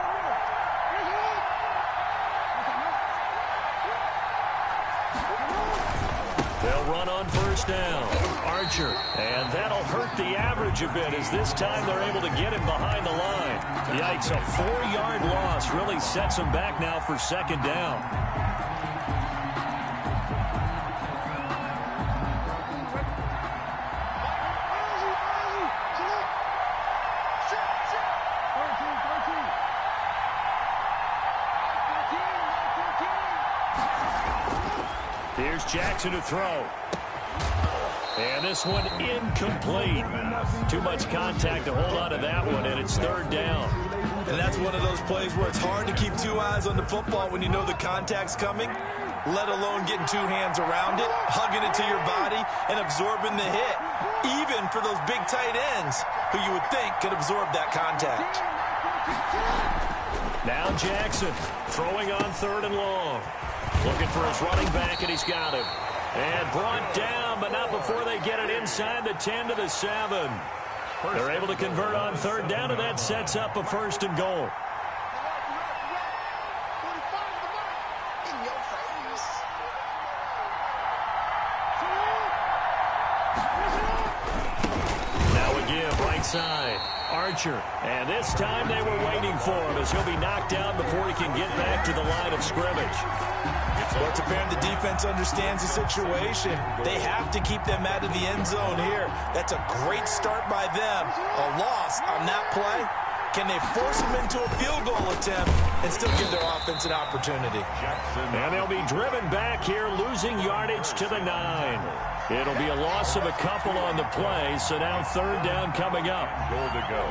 They'll run on first down. Archer. And that'll hurt the average a bit as this time they're able to get him behind the line. Yikes, a 4-yard loss really sets him back now for second down. Here's Jackson to throw. And this one incomplete. Too much contact to hold on to that one, and it's third down. And that's one of those plays where it's hard to keep two eyes on the football when you know the contact's coming, let alone getting two hands around it, hugging it to your body, and absorbing the hit, even for those big tight ends who you would think could absorb that contact. Now Jackson throwing on third and long. Looking for his running back, and he's got him. And brought down, but not before they get it inside the 10 to the 7. They're able to convert on third down, and that sets up a first and goal. Now again, right side. Archer. And this time they were waiting for him as he'll be knocked down before he can get back to the line of scrimmage. Well, it's apparent the defense understands the situation. They have to keep them out of the end zone here. That's a great start by them. A loss on that play. Can they force them into a field goal attempt and still give their offense an opportunity? And they'll be driven back here, losing yardage to the 9. It'll be a loss of a couple on the play, so now third down coming up. Goal to go.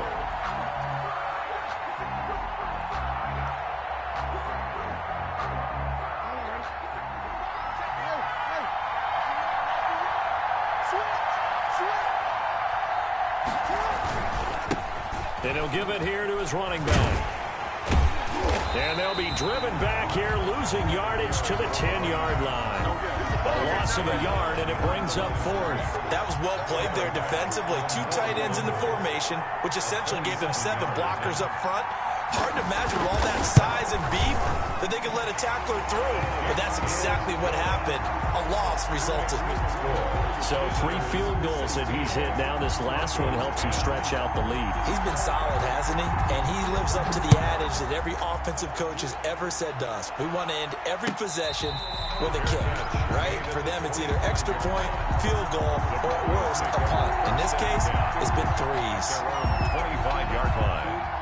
And he'll give it here to his running back. And they'll be driven back here, losing yardage to the 10-yard line. A loss of a yard, and it brings up fourth. That was well played there defensively. Two tight ends in the formation, which essentially gave them 7 blockers up front. Hard to imagine with all that size and beef that they could let a tackler through. But that's exactly what happened. A loss resulted. So 3 field goals that he's hit now. This last one helps him stretch out the lead. He's been solid, hasn't he? And he lives up to the adage that every offensive coach has ever said to us. We want to end every possession with a kick, right? For them, it's either extra point, field goal, or at worst, a punt. In this case, it's been 3s. Around 25-yard line.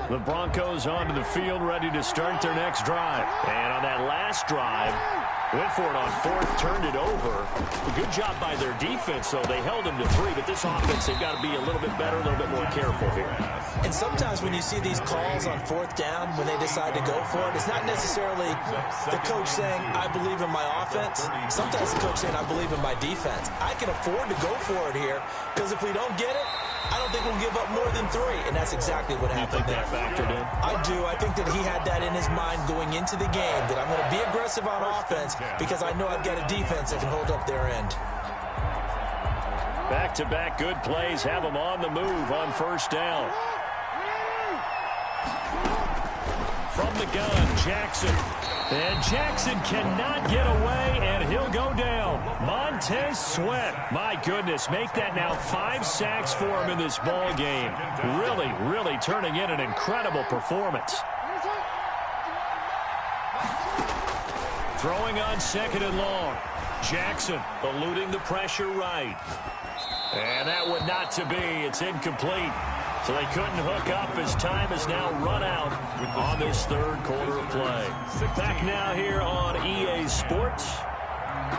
The Broncos onto the field, ready to start their next drive. And on that last drive, went for it on fourth, turned it over. A good job by their defense, though. They held them to 3, but this offense, they've got to be a little bit better, a little bit more careful here. And sometimes when you see these calls on fourth down, when they decide to go for it, it's not necessarily the coach saying, I believe in my offense. Sometimes the coach saying, I believe in my defense. I can afford to go for it here, because if we don't get it, I don't think we'll give up more than 3, and that's exactly what happened there. That factored in? I do. I think that he had that in his mind going into the game, that I'm going to be aggressive on offense because I know I've got a defense that can hold up their end. Back-to-back good plays have them on the move on first down. From the gun, Jackson. And Jackson cannot get away, and he'll go down. Montez Sweat. My goodness, make that now 5 sacks for him in this ball game. Really, really turning in an incredible performance. Throwing on second and long. Jackson eluding the pressure right. And that would not to be. It's incomplete. So they couldn't hook up as time is now run out on this third quarter of play. Back now here on EA Sports.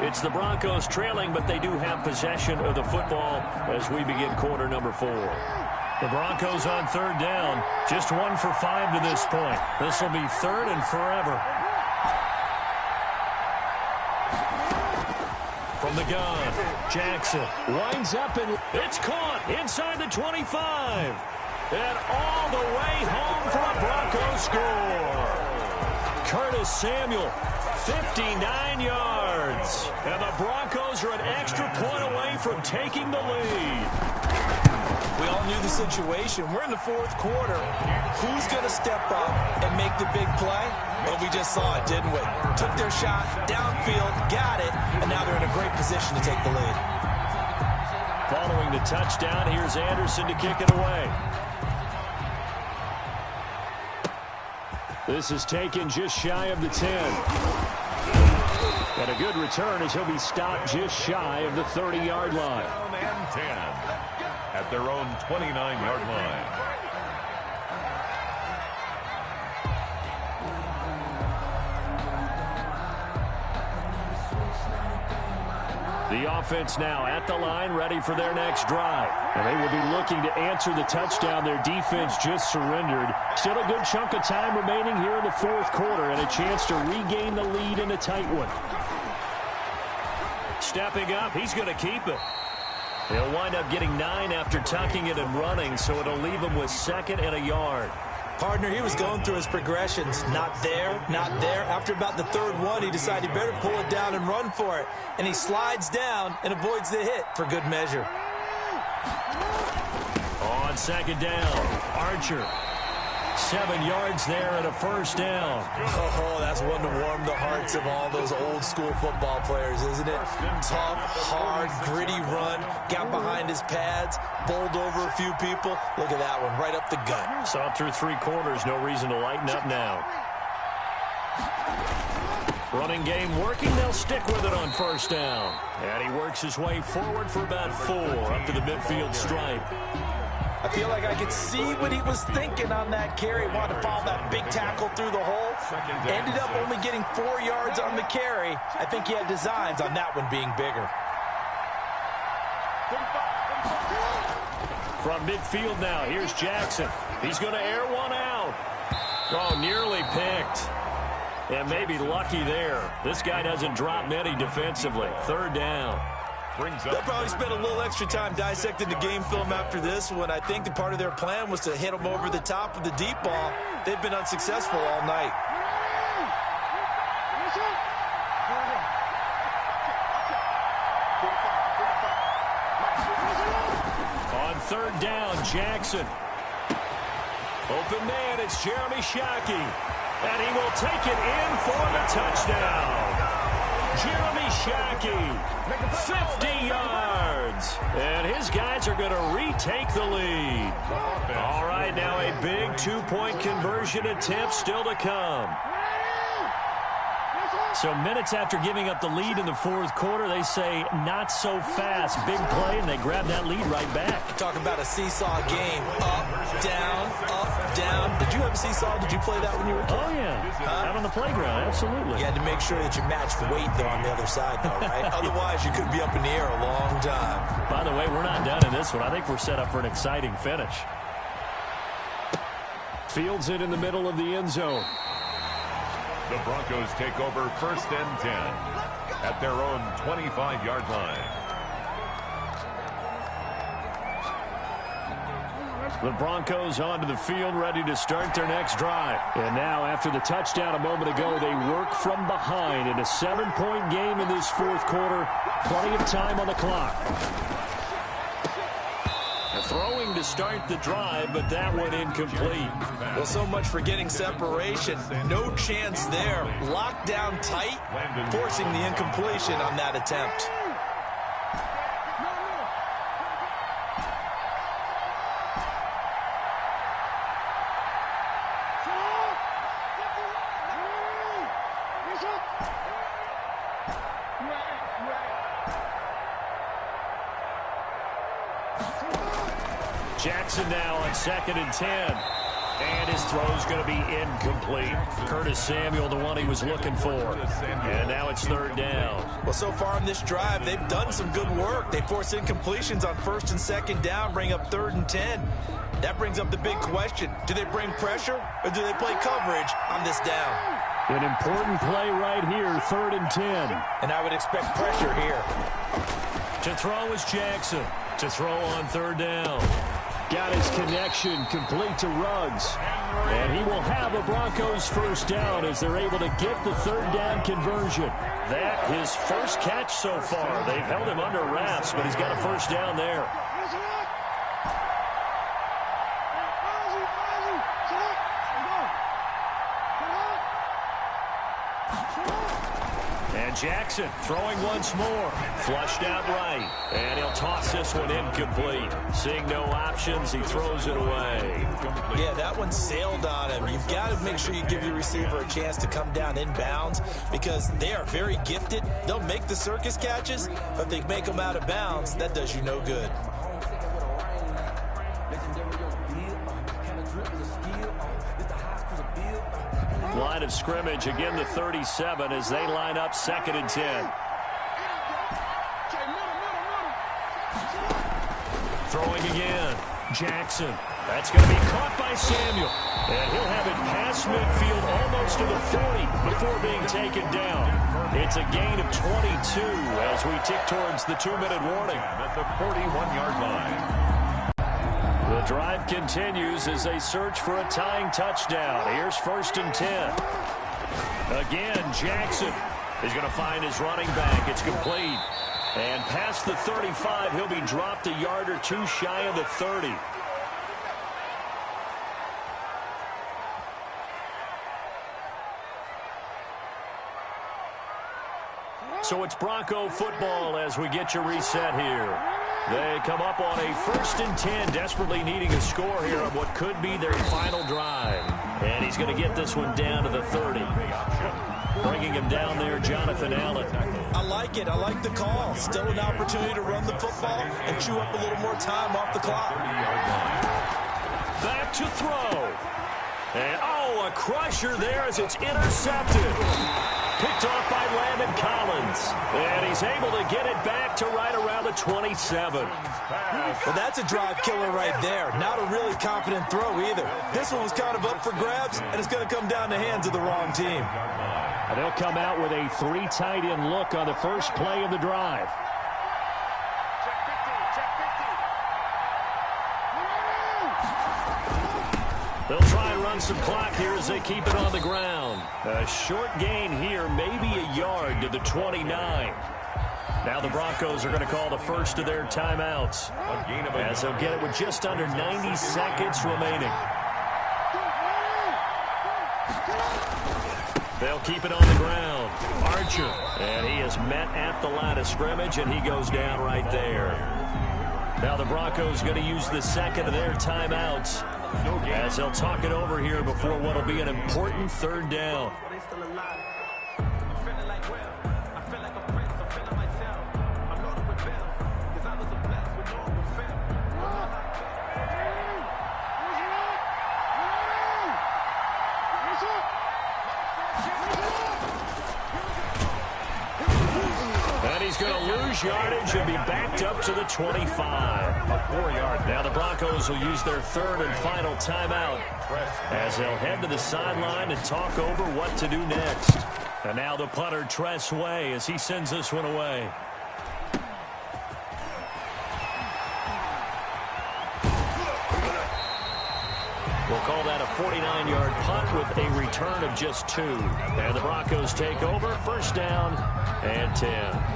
It's the Broncos trailing, but they do have possession of the football as we begin quarter number 4. The Broncos on third down, just 1 for 5 to this point. This will be third and forever. From the gun, Jackson winds up, and it's caught inside the 25. And all the way home for a Broncos score. Curtis Samuel, 59 yards. And the Broncos are an extra point away from taking the lead. We all knew the situation. We're in the fourth quarter. Who's going to step up and make the big play? Well, we just saw it, didn't we? Took their shot, downfield, got it, and now they're in a great position to take the lead. Following the touchdown, here's Anderson to kick it away. This is taken just shy of the 10. And a good return as he'll be stopped just shy of the 30-yard line. And 10 at their own 29-yard line. The offense now at the line, ready for their next drive. And they will be looking to answer the touchdown their defense just surrendered. Still a good chunk of time remaining here in the fourth quarter and a chance to regain the lead in a tight one. Stepping up, he's going to keep it. He'll wind up getting 9 after tucking it and running, so it'll leave him with 2nd and a yard. Partner, he was going through his progressions. Not there, not there. After about the 3rd one, he decided he better pull it down and run for it. And he slides down and avoids the hit for good measure. On 2nd down, Archer. 7 yards there and a 1st down. Oh, that's one to warm the hearts of all those old school football players, isn't it? Tough, hard, gritty run. Got behind his pads, bowled over a few people. Look at that one, right up the gut. Saw through 3 quarters, no reason to lighten up now. Running game working, they'll stick with it on 1st down. And he works his way forward for about 4 up to the midfield stripe. I feel like I could see what he was thinking on that carry. Wanted to follow that big tackle through the hole. Ended up only getting 4 yards on the carry. I think he had designs on that one being bigger. From midfield now, here's Jackson. He's going to air one out. Oh, nearly picked. And maybe lucky there. This guy doesn't drop many defensively. 3rd down. They'll probably spend a little extra time dissecting the game film after this one. I think the part of their plan was to hit them over the top of the deep ball. They've been unsuccessful all night. On 3rd down, Jackson. Open man, it's Jeremy Shockey. And he will take it in for the touchdown. Jeremy Shockey, 50 yards. And his guys are going to retake the lead. All right, now a big 2-point conversion attempt still to come. So minutes after giving up the lead in the 4th quarter, they say not so fast. Big play, and they grab that lead right back. Talk about a seesaw game. Up, down, up, down. Did you have a seesaw? Did you play that when you were a kid? Oh, yeah. Out on the playground, absolutely. You had to make sure that you matched weight, though, on the other side, though, right? Otherwise, you could be up in the air a long time. By the way, we're not done in this one. I think we're set up for an exciting finish. Fields it in the middle of the end zone. The Broncos take over 1st and 10 at their own 25-yard line. The Broncos onto the field, ready to start their next drive. And now, after the touchdown a moment ago, they work from behind in a 7-point game in this 4th quarter. Plenty of time on the clock. Throwing to start the drive, but that one incomplete. Well, so much for getting separation. No chance there. Locked down tight, forcing the incompletion on that attempt. Jackson now on 2nd and 10. And his throw's going to be incomplete. Curtis Samuel, the one he was looking for. And now it's 3rd down. Well, so far on this drive, they've done some good work. They force incompletions on 1st and 2nd down, bring up 3rd and 10. That brings up the big question. Do they bring pressure or do they play coverage on this down? An important play right here, 3rd and 10. And I would expect pressure here. To throw is Jackson. To throw on 3rd down. Got his connection complete to Ruggs. And he will have a Broncos 1st down as they're able to get the 3rd down conversion. That his first catch so far. They've held him under wraps, but he's got a 1st down there. And Jackson throwing once more. Flushed out right. And he'll toss this one incomplete. Seeing no options, he throws it away. Yeah, that one sailed on him. You've got to make sure you give your receiver a chance to come down inbounds because they are very gifted. They'll make the circus catches, but if they make them out of bounds, that does you no good. Line of scrimmage, again the 37 as they line up 2nd and 10. Throwing again. Jackson. That's going to be caught by Samuel. And he'll have it past midfield almost to the 40 before being taken down. It's a gain of 22 as we tick towards the 2-minute warning. At the 41-yard line. The drive continues as they search for a tying touchdown. Here's 1st and 10. Again, Jackson is going to find his running back. It's complete. And past the 35, he'll be dropped a yard or two shy of the 30. So it's Bronco football as we get you reset here. They come up on a 1st and 10, desperately needing a score here on what could be their final drive. And he's going to get this one down to the 30. Bringing him down there, Jonathan Allen. I like it. I like the call. Still an opportunity to run the football and chew up a little more time off the clock. Back to throw. And, a crusher there as it's intercepted. Picked off by Landon Collins. And he's able to get it back to right around the 27. Well, that's a drive killer right there. Not a really confident throw either. This one was kind of up for grabs, and it's going to come down the hands of the wrong team. And they'll come out with a 3 tight end look on the first play of the drive. They'll try and run some clock here as they keep it on the ground. A short gain here, maybe a yard to the 29. Now the Broncos are going to call the first of their timeouts as they'll get it with just under 90 seconds remaining. They'll keep it on the ground. Archer, and he is met at the line of scrimmage, and he goes down right there. Now the Broncos going to use the second of their timeouts as they'll talk it over here before what will be an important 3rd down. He's going to lose yardage and be backed up to the 25. A 4-yard. Now the Broncos will use their 3rd and final timeout as they'll head to the sideline and talk over what to do next. And now the punter, Tress Way, as he sends this one away. We'll call that a 49-yard punt with a return of just 2. And the Broncos take over, 1st down and 10.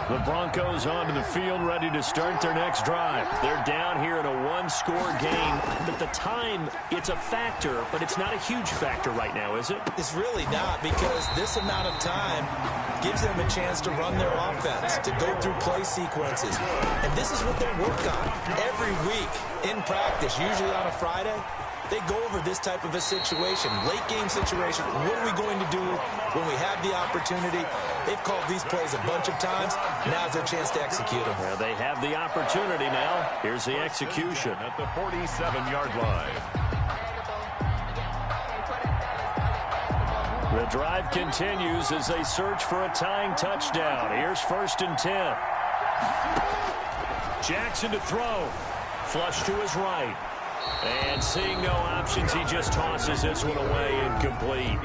The Broncos onto the field, ready to start their next drive. They're down here in a 1-score game, but the time, it's a factor, but it's not a huge factor right now, is it? It's really not, because this amount of time gives them a chance to run their offense, to go through play sequences. And this is what they work on every week in practice, usually on a Friday. They go over this type of a situation, late game situation. What are we going to do when we have the opportunity? They've called these plays a bunch of times. Now's their chance to execute them. Well, they have the opportunity now. Here's the execution. At the 47-yard line. The drive continues as they search for a tying touchdown. Here's 1st and 10. Jackson to throw. Flush to his right. And seeing no options, he just tosses this one away, incomplete.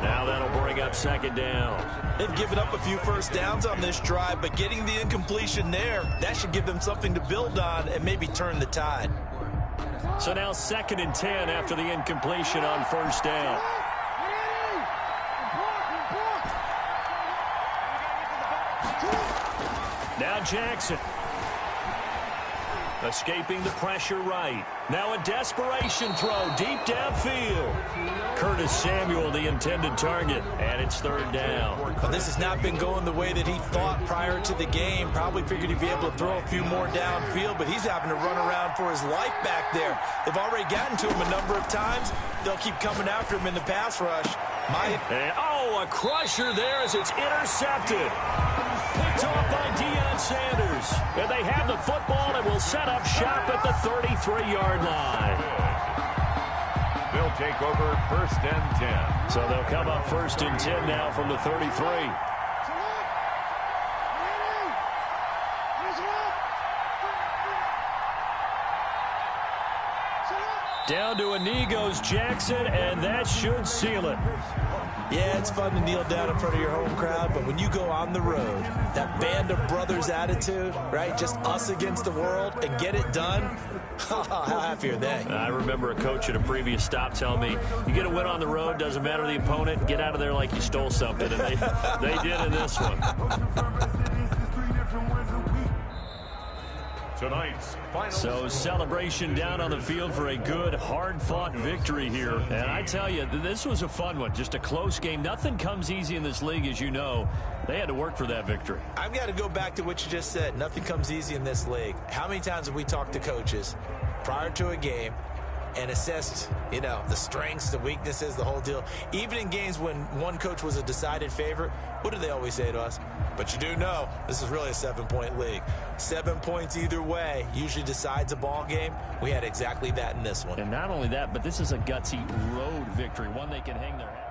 Now that'll bring up 2nd down. They've given up a few first downs on this drive, but getting the incompletion there, that should give them something to build on and maybe turn the tide. So now 2nd and 10 after the incompletion on 1st down. Now Jackson. Escaping the pressure right. Now a desperation throw deep downfield. Curtis Samuel, the intended target, and it's 3rd down. But this has not been going the way that he thought prior to the game. Probably figured he'd be able to throw a few more downfield, but he's having to run around for his life back there. They've already gotten to him a number of times. They'll keep coming after him in the pass rush. Oh, a crusher there as it's intercepted. Picked off by Deion Sanders. And they have the football and will set up shop at the 33-yard line. They'll take over 1st and 10. So they'll come up 1st and 10 now from the 33. Down to a knee goes Jackson, and that should seal it. Yeah, it's fun to kneel down in front of your home crowd, but when you go on the road, that band of brothers attitude, right, just us against the world, and get it done, how happy are they? I remember a coach at a previous stop telling me, you get a win on the road, doesn't matter the opponent, get out of there like you stole something, and they did in this one. Tonight's final. So celebration down on the field for a good, hard-fought victory here. And I tell you, this was a fun one. Just a close game. Nothing comes easy in this league, as you know. They had to work for that victory. I've got to go back to what you just said. Nothing comes easy in this league. How many times have we talked to coaches prior to a game and assessed, you know, the strengths, the weaknesses, the whole deal? Even in games when one coach was a decided favorite, what do they always say to us? But you do know this is really a 7-point league. 7 points either way usually decides a ball game. We had exactly that in this one. And not only that, but this is a gutsy road victory, one they can hang their hat.